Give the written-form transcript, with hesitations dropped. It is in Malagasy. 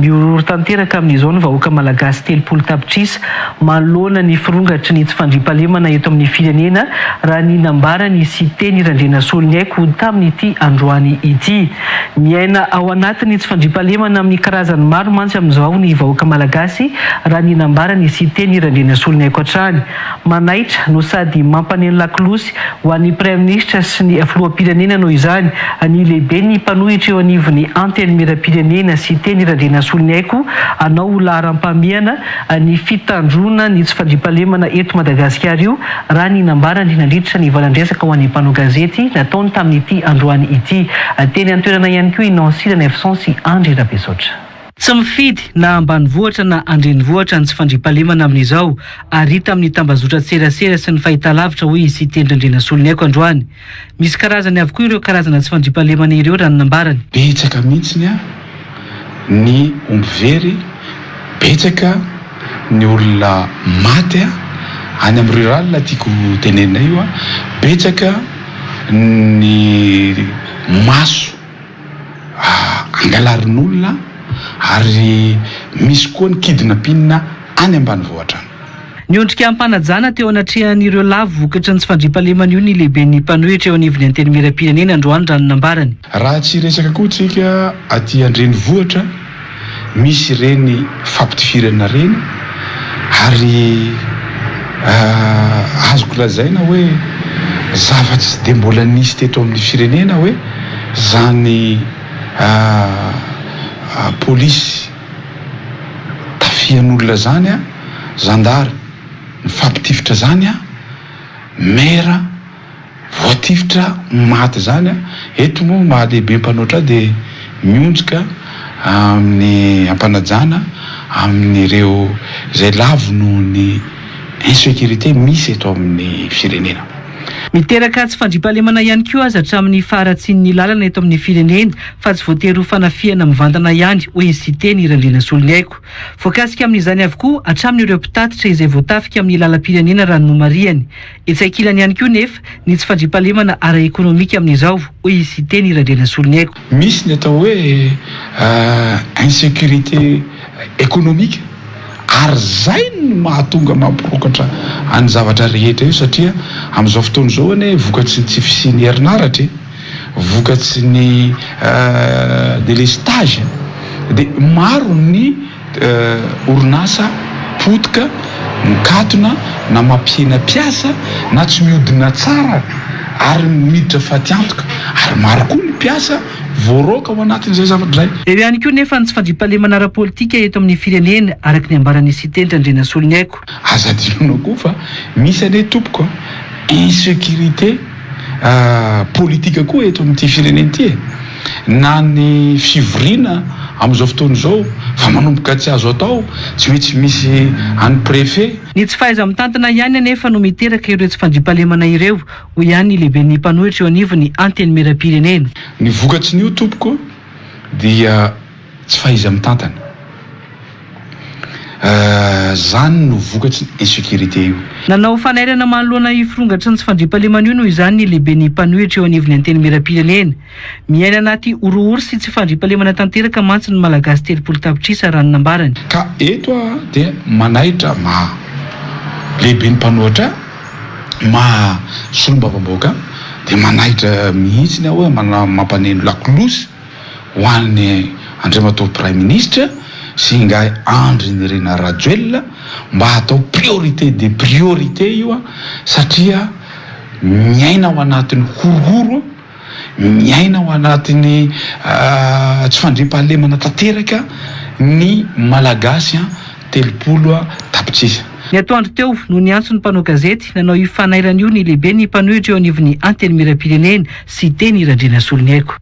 Miorory tanteraka amin'izao ny vahoaka malagasy 30 tapitrisa manoloana ny firongatry ny tsy fandriam-pahalemana eto amin'ny firenena raha ny nambarany sy teny Randrena Solonyaiko tamin'ity androany ity. Miaina ao anatiny tsy fandriam-pahalemana amin'ny karazany maro mantsy amin'izao ny vahoaka malagasy raha ny nambarany sy teny Randrena Solonyaiko hatrany. Manaitra no sady mampaneno lakilosy ho an'ny Prime Ministra sy ny filoham-pirenena noho izany ny lehibe ny mpanohitra eo anivon'ny anteny miram-pirenena sy teny Randrena Solonyaiko anao laharam-pahamehana ny fitandrona ny tsy fandriam-pahalemana eto Madagasikara io raha ny nambarany nandritra ny valandresaka ho an'ny mpanao gazety nataony tamin'ity androany ity. Teny an-toerana ihany koa i Nancy Nefson sy Andry Rabesotra. Tsy mifidy na ambanivohitra na andrenivohitra ny tsy fandriam-pahalemana amin'izao ary tamin'ny tambazotra tserasera sy ny fahitalavitra hoe sy teny Randrena Solonyaiko androany. Misy karazany avokoa ireo karazana tsy fandriam-pahalemana ireo raha ny nambarany. Betsaka mihitsiny ny omby very, betsaka ny olona maty any amin'ny rural tiako tenenina io betsaka ny maso angalarin'olona ary misy koa ny kidnapping any ambanivohitra. Niondrika ampanajana teo anatrehan'ireo lavo vokatra ny tsy fandriam-pahalemana io ny lehiben'ny mpanohitra eo anivon'ny anteny miram-pirenena androany raha ny nambarany. Raha tsy resaka koa tsika aty andrenivohitra misy reny fampitifirana reny ary azoko lazaina hoe zavatsy de mbola nisy teto amin'ny firenena hoe zany polisy tafian'olona zany zandary mifampitifitra zany mera voatifitra maty zany eto moa mahalehibe mpanoatra de miondrika amin'ny ampanajana amin'ireo zay lavo noho ny insécurité misy eto amin'ny firenena. Miteraka tsy fandriam-pahalemana ihany koa aza hatramin'ny faharatsian'ny lalana eto amin'ny firenena fa tsy voatery ho fanafiana mivantana ihany hoe sy teny Randrena Solonyaiko. Voakasika amin'izany avokoa hatramin'ireo mpitatitra izay voatafika amin'ny lalam-pirenena raha nomariany. Etsakilany ihany koa nefa ny tsy fandriam-pahalemana ara-ekonomika amin'izao hoe sy teny Randrena Solonyaiko. Misy ny atao hoe insécurité économique ary zay no mahatonga mampirokatra any zavatra rehetra io satria amin'izao fotoana izao ane vokatsy ny tsy fisian'ny herinaratra vokatsy ny délestage de maro ny orinasa potika mikatona na mampiena piasa na tsy mihodina tsara ary miditra fatiantoka ary maro koa ny piasa voaroka ao anatin'izay zavatra zay. Eo ihany koa nefa ny tsy fandriam-pahalemana ara-politika eto amin'ny firenena araka ny ambarany sy teny Randrena Solonyaiko. Aza dinonao koa fa misy ane tompoko insécurité politika koa eto amin'ity firenena ity na ny fivoriana amin'izao fotoana izao fa manomboka tsy azo atao tsy maintsy misy any préfet. Ny tsy fahaiza mitantana ihany anefa no miteraka ireo tsy fandriam-pahalemana ireo ho ihany lehiben'ny mpanohitra eo anivon'ny anteny miram-pirenena. Ny vokatsy n'io tompoko dia tsy fahaiza mitantana zany no vokatsy ny insécurité io. Nanao fanairana manoloana firongatry ny tsy fandriam-pahalemana io noho izany ny lehiben'ny mpanohitra eo anivon'ny anteny miram-pirenena. Miaina anaty orohoro sy tsy fandriam-pahalemana tanteraka mantsy ny malagasy 30 tapitrisa raha ny nambarany. Ka eto dia manaitra lehiben'ny mpanohitra solombavam-bahoaka de manaitra mihitsy hoe mampaneno lakilosy ho an'ny Andriamatoa Prime Ministre sy nga Andry Nirina Rajoelina mba hatao priorité de priorité io satria miaina ao anatin'ny horohoro miaina ao anatin'ny tsy fandriam-pahalemana tanteraka ny malagasy 30 tapitrisa. Ny atoandro teo no niantso ny mpanao gazety nanao io fanairana io ny lehibe ny mpanohitra eo anivon'ny anteny miram-pirenena sy teny Randrena Solonyaiko.